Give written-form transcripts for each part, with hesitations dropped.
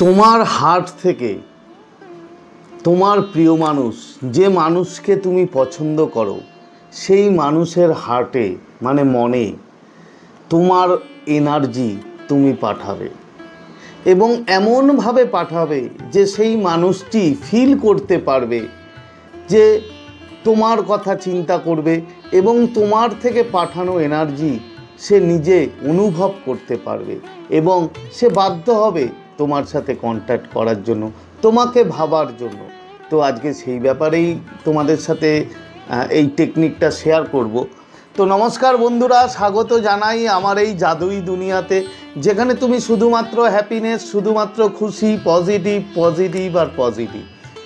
তোমার হার্ট থেকে তোমার প্রিয় মানুষ, যে মানুষকে তুমি পছন্দ করো, সেই মানুষের হার্টে মানে মনে তোমার এনার্জি তুমি পাঠাবে এবং এমনভাবে পাঠাবে যে সেই মানুষটি ফিল করতে পারবে যে তোমার কথা চিন্তা করবে এবং তোমার থেকে পাঠানো এনার্জি সে নিজে অনুভব করতে পারবে এবং সে বাধ্য হবে তোমার সাথে কন্ট্যাক্ট করার জন্য, তোমাকে ভাবার জন্য। তো আজকে সেই ব্যাপারেই তোমাদের সাথে এই টেকনিকটা শেয়ার করব। তো নমস্কার বন্ধুরা, স্বাগত জানাই আমার এই জাদুই দুনিয়াতে, যেখানে তুমি শুধুমাত্র হ্যাপিনেস, শুধুমাত্র খুশি, পজিটিভ আর পজিটিভ।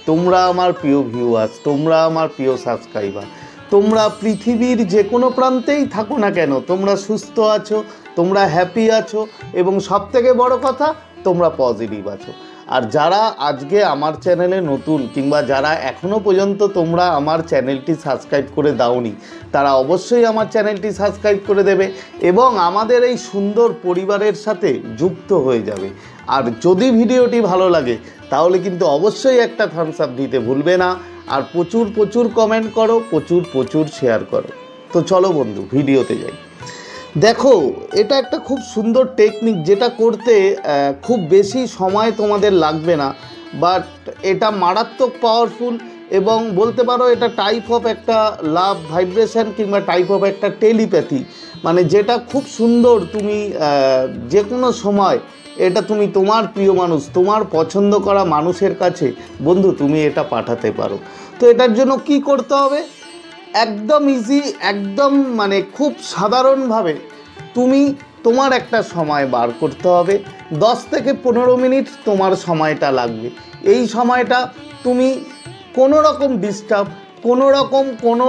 তোমরা আমার প্রিয় ভিউয়ার্স, তোমরা আমার প্রিয় সাবস্ক্রাইবার, তোমরা পৃথিবীর যে কোনো প্রান্তেই থাকো না কেন, তোমরা সুস্থ আছো, তোমরা হ্যাপি আছো এবং সবথেকে বড় কথা তোমরা পজিটিভ আছো। আর যারা আজকে আমার চ্যানেলে নতুন কিংবা যারা এখনও পর্যন্ত তোমরা আমার চ্যানেলটি সাবস্ক্রাইব করে দাওনি, তারা অবশ্যই আমার চ্যানেলটি সাবস্ক্রাইব করে দেবে এবং আমাদের এই সুন্দর পরিবারের সাথে যুক্ত হয়ে যাবে। আর যদি ভিডিওটি ভালো লাগে তাহলে কিন্তু অবশ্যই একটা থামস আপ দিতে ভুলবে না, আর প্রচুর কমেন্ট করো, প্রচুর শেয়ার করো। তো চলো বন্ধু, ভিডিওতে যাই। দেখো, এটা একটা খুব সুন্দর টেকনিক, যেটা করতে খুব বেশি সময় তোমাদের লাগবে না, বাট এটা মারাত্মক পাওয়ারফুল এবং বলতে পারো এটা টাইপ অফ একটা লাভ ভাইব্রেশন কিংবা টাইপ অফ একটা টেলিপ্যাথি, মানে যেটা খুব সুন্দর। তুমি যে কোনো সময় এটা তুমি তোমার প্রিয় মানুষ, তোমার পছন্দ করা মানুষের কাছে বন্ধু তুমি এটা পাঠাতে পারো। তো এটার জন্য কি করতে হবে? একদম ইজি, একদম মানে খুব সাধারণভাবে তুমি তোমার একটা সময় বার করতে হবে। 10 থেকে 15 মিনিট তোমার সময়টা লাগবে। এই সময়টা তুমি কোনো রকম ডিস্টার্ব, কোনো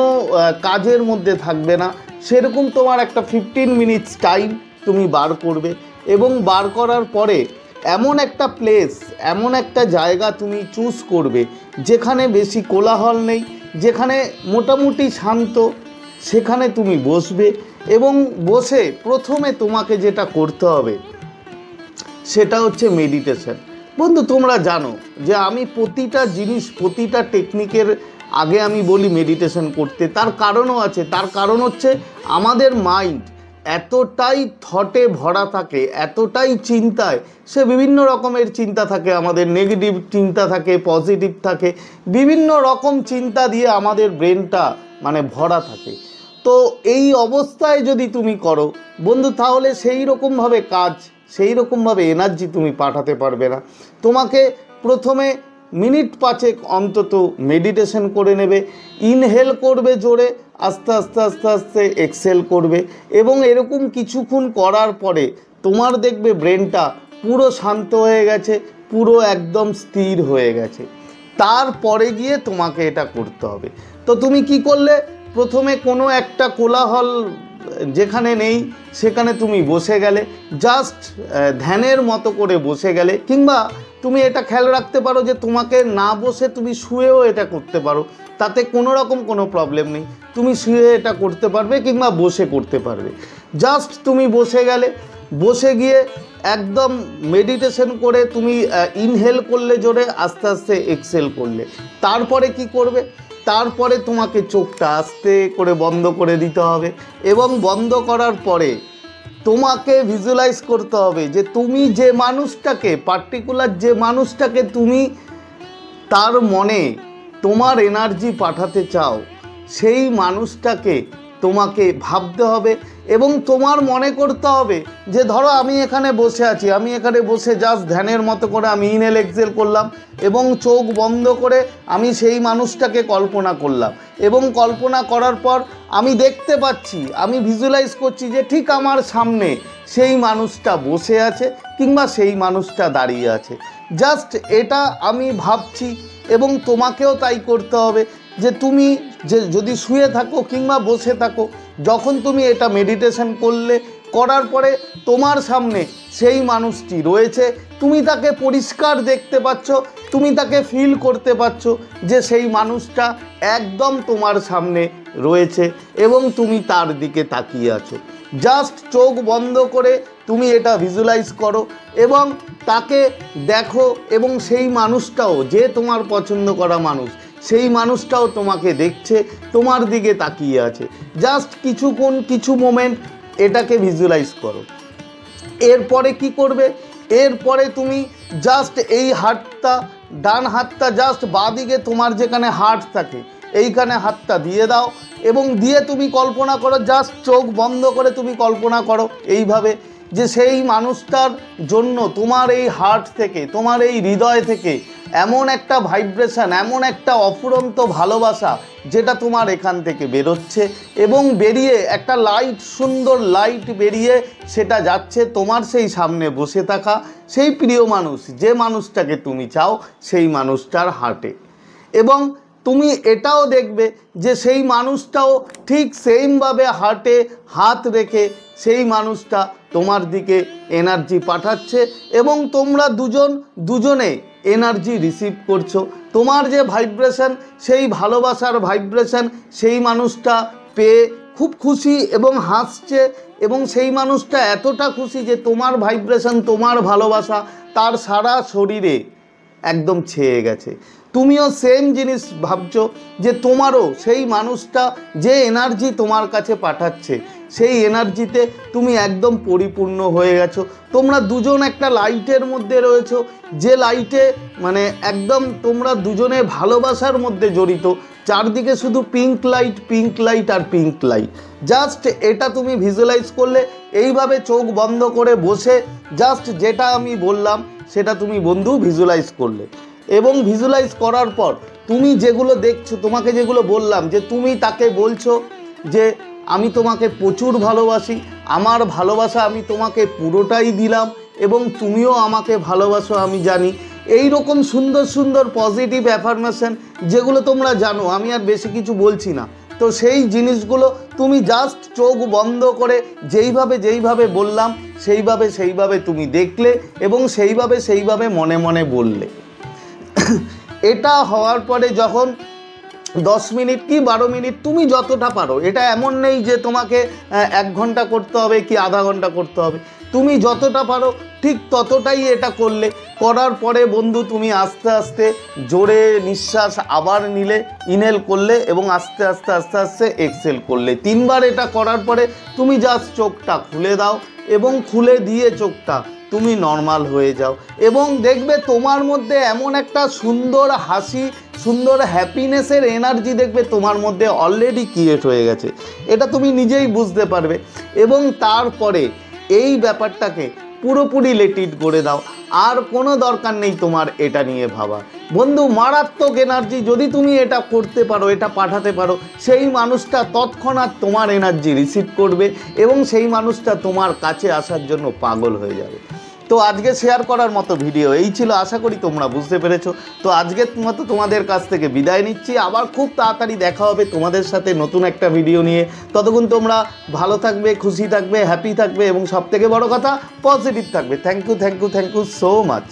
কাজের মধ্যে থাকবে না, সেরকম তোমার একটা 15 মিনিটস টাইম তুমি বার করবে এবং বার করার পরে এমন একটা প্লেস, এমন একটা জায়গা তুমি চুজ করবে যেখানে বেশি কোলাহল নেই, যেখানে মোটামুটি শান্ত, সেখানে তুমি বসবে এবং বসে প্রথমে তোমাকে যেটা করতে হবে সেটা হচ্ছে মেডিটেশন। বন্ধু তোমরা জানো যে আমি প্রতিটা জিনিস, প্রতিটা টেকনিকের আগে আমি বলি মেডিটেশন করতে। তার কারণও আছে, তার কারণ হচ্ছে আমাদের মাইন্ড এতটাই থটে ভরা থাকে, এতটাই চিন্তায়, সে বিভিন্ন রকমের চিন্তা থাকে, আমাদের নেগেটিভ চিন্তা থাকে, পজিটিভ থাকে, বিভিন্ন রকম চিন্তা দিয়ে আমাদের ব্রেনটা মানে ভরা থাকে। তো এই অবস্থায় যদি তুমি করো বন্ধু, তাহলে সেই রকমভাবে কাজ, সেই রকমভাবে এনার্জি তুমি পাঠাতে পারবে না। তোমাকে প্রথমে মিনিট 5 অন্তত মেডিটেশন করে নেবে, ইনহেল করবে জোরে, আস্তে আস্তে এক্সেল করবে এবং এরকম কিছুক্ষণ করার পরে তোমার দেখবে ব্রেনটা পুরো শান্ত হয়ে গেছে, পুরো একদম স্থির হয়ে গেছে। তারপরে গিয়ে তোমাকে এটা করতে হবে। তো তুমি কি করলে? প্রথমে কোনো একটা কোলাহল যেখানে নেই সেখানে তুমি বসে গেলে, জাস্ট ধ্যানের মতো করে বসে গেলে, কিংবা তুমি এটা খেয়াল রাখতে পারো যে তোমাকে না বসে তুমি শুয়েও এটা করতে পারো, তাতে কোনো রকম কোনো প্রবলেম নেই। তুমি শুয়ে এটা করতে পারবে কিংবা বসে করতে পারবে। জাস্ট তুমি বসে গেলে, বসে গিয়ে একদম মেডিটেশন করে তুমি ইনহেল করলে জোরে, আস্তে আস্তে এক্সেল করলে। তারপরে কি করবে? তারপরে তোমাকে চোখটা আস্তে করে বন্ধ করে দিতে হবে এবং বন্ধ করার পরে তোমাকে ভিজুয়ালাইজ করতে হবে যে তুমি যে মানুষটাকে, পার্টিকুলার যে মানুষটাকে তুমি তার মনে তোমার এনার্জি পাঠাতে চাও, সেই মানুষটাকে তোমাকে ভাবতে হবে এবং তোমার মনে করতে হবে যে ধরো আমি এখানে বসে আছি, আমি এখানে বসে জাস্ট ধ্যানের মতো করে আমি ইনহেল এক্সেল করলাম এবং চোখ বন্ধ করে আমি সেই মানুষটাকে কল্পনা করলাম এবং কল্পনা করার পর আমি দেখতে পাচ্ছি, আমি ভিজুয়ালাইজ করছি যে ঠিক আমার সামনে সেই মানুষটা বসে আছে কিংবা সেই মানুষটা দাঁড়িয়ে আছে। জাস্ট এটা আমি ভাবছি এবং তোমাকেও তাই করতে হবে যে তুমি যদি শুয়ে থাকো কিংবা বসে থাকো, যখন তুমি এটা মেডিটেশন করলে, করার পরে তোমার সামনে সেই মানুষটি রয়েছে, তুমি তাকে পরিষ্কার দেখতে পাচ্ছ তুমি তাকে ফিল করতে পারছো যে সেই মানুষটা একদম তোমার সামনে রয়েছে এবং তুমি তার দিকে তাকিয়ে আছো। জাস্ট চোখ বন্ধ করে তুমি এটা ভিজুয়ালাইজ করো এবং তাকে দেখো, এবং সেই মানুষটাও, যে তোমার পছন্দ করা মানুষ, সেই মানুষটাও তোমাকে দেখছে, তোমার দিকে তাকিয়ে আছে। জাস্ট কিছুক্ষণ, কিছু মোমেন্ট এটাকে ভিজুয়ালাইজ করো। এরপরে কি করবে? এরপরে তুমি জাস্ট এই হাতটা, ডান হাতটা জাস্ট বাঁদিকে তোমার যেখানে হার্ট থাকে এইখানে হাতটা দিয়ে দাও এবং দিয়ে তুমি কল্পনা করো, জাস্ট চোখ বন্ধ করে তুমি কল্পনা করো এইভাবে যে সেই মানুষটার জন্য তোমার এই হার্ট থেকে, তোমার এই হৃদয় থেকে এমন একটা ভাইব্রেশন, এমন একটা অফুরন্ত ভালোবাসা যেটা তোমার এখান থেকে বেরোচ্ছে এবং বেরিয়ে একটা লাইট, সুন্দর লাইট বেরিয়ে সেটা যাচ্ছে তোমার সেই সামনে বসে থাকা সেই প্রিয় মানুষ, যে মানুষটাকে তুমি চাও, সেই মানুষটার হার্টে। এবং তুমি এটাও দেখবে যে সেই মানুষটাও ঠিক সেমভাবে হার্টে হাত রেখে সেই মানুষটা তোমার দিকে এনার্জি পাঠাচ্ছে এবং তোমরা দুজনে এনার্জি রিসিভ করছো। তোমার যে ভাইব্রেশন, সেই ভালোবাসার ভাইব্রেশন সেই মানুষটা পেয়ে খুব খুশি এবং হাসছে এবং সেই মানুষটা এতটা খুশি যে তোমার ভাইব্রেশন, তোমার ভালোবাসা তার সারা শরীরে একদম ছেয়ে গেছে। তুমিও সেম জিনিস ভাবছো যে তোমারও সেই মানুষটা যে এনার্জি তোমার কাছে পাঠাচ্ছে সেই এনার্জিতে তুমি একদম পরিপূর্ণ হয়ে গেছো। তোমরা দুজন একটা লাইটের মধ্যে রয়েছো, যে লাইটে মানে একদম তোমরা দুজনে ভালোবাসার মধ্যে জড়িত। চারদিকে শুধু পিঙ্ক লাইট, পিঙ্ক লাইট আর পিঙ্ক লাইট। জাস্ট এটা তুমি ভিজুয়ালাইজ করলে এইভাবে চোখ বন্ধ করে বসে জাস্ট যেটা আমি বললাম সেটা তুমি বন্ধু ভিজুয়ালাইজ করলে এবং ভিজুয়ালাইজ করার পর তুমি যেগুলো দেখছো, তোমাকে যেগুলো বললাম যে তুমি তাকে বলছো যে আমি তোমাকে প্রচুর ভালোবাসি, আমার ভালোবাসা আমি তোমাকে পুরোটাই দিলাম এবং তুমিও আমাকে ভালোবাসো আমি জানি। এই রকম সুন্দর সুন্দর পজিটিভ অ্যাফার্মেশন যেগুলো তোমরা জানো, আমি আর বেশি কিছু বলছি না। তো সেই জিনিসগুলো তুমি জাস্ট চোখ বন্ধ করে যেইভাবে বললাম সেইভাবে তুমি দেখলে এবং সেইভাবে মনে মনে বললে। এটা হওয়ার পরে যখন 10 মিনিট কি 12 মিনিট তুমি যতটা পারো, এটা এমন নেই যে তোমাকে 1 ঘন্টা করতে হবে কি আধা ঘন্টা করতে হবে, তুমি যতটা পারো ঠিক ততটাই এটা করলে। করার পরে বন্ধু তুমি আস্তে আস্তে জোরে নিঃশ্বাস আবার নিলে, ইনহেল করলে এবং আস্তে আস্তে এক্সহেল করলে। 3 বার এটা করার পরে তুমি জাস্ট চোখটা খুলে দাও এবং খুলে দিয়ে চোখটা তুমি নর্মাল হয়ে যাও এবং দেখবে তোমার মধ্যে এমন একটা সুন্দর হাসি, সুন্দর হ্যাপিনেসের এনার্জি দেখবে তোমার মধ্যে অলরেডি ক্রিয়েট হয়ে গেছে। এটা তুমি নিজেই বুঝতে পারবে এবং তারপরে এই ব্যাপারটাকে পুরোপুরি লেট ইট করে দাও। আর কোনো দরকার নেই তোমার এটা নিয়ে ভাবা। বন্ধু, মারাত্মক এনার্জি যদি তুমি এটা করতে পারো, এটা পাঠাতে পারো, সেই মানুষটা তৎক্ষণাৎ তোমার এনার্জি রিসিভ করবে এবং সেই মানুষটা তোমার কাছে আসার জন্য পাগল হয়ে যাবে। তো আজকে শেয়ার করার মতো ভিডিও এই ছিল, আশা করি তোমরা বুঝতে পেরেছো। তো আজকের মতো তোমাদের কাছ থেকে বিদায় নিচ্ছি, আবার খুব তাড়াতাড়ি দেখা হবে তোমাদের সাথে নতুন একটা ভিডিও নিয়ে। ততক্ষণ তোমরা ভালো থাকবে, খুশি থাকবে, হ্যাপি থাকবে এবং সবথেকে বড় কথা পজিটিভ থাকবে। Thank you so much.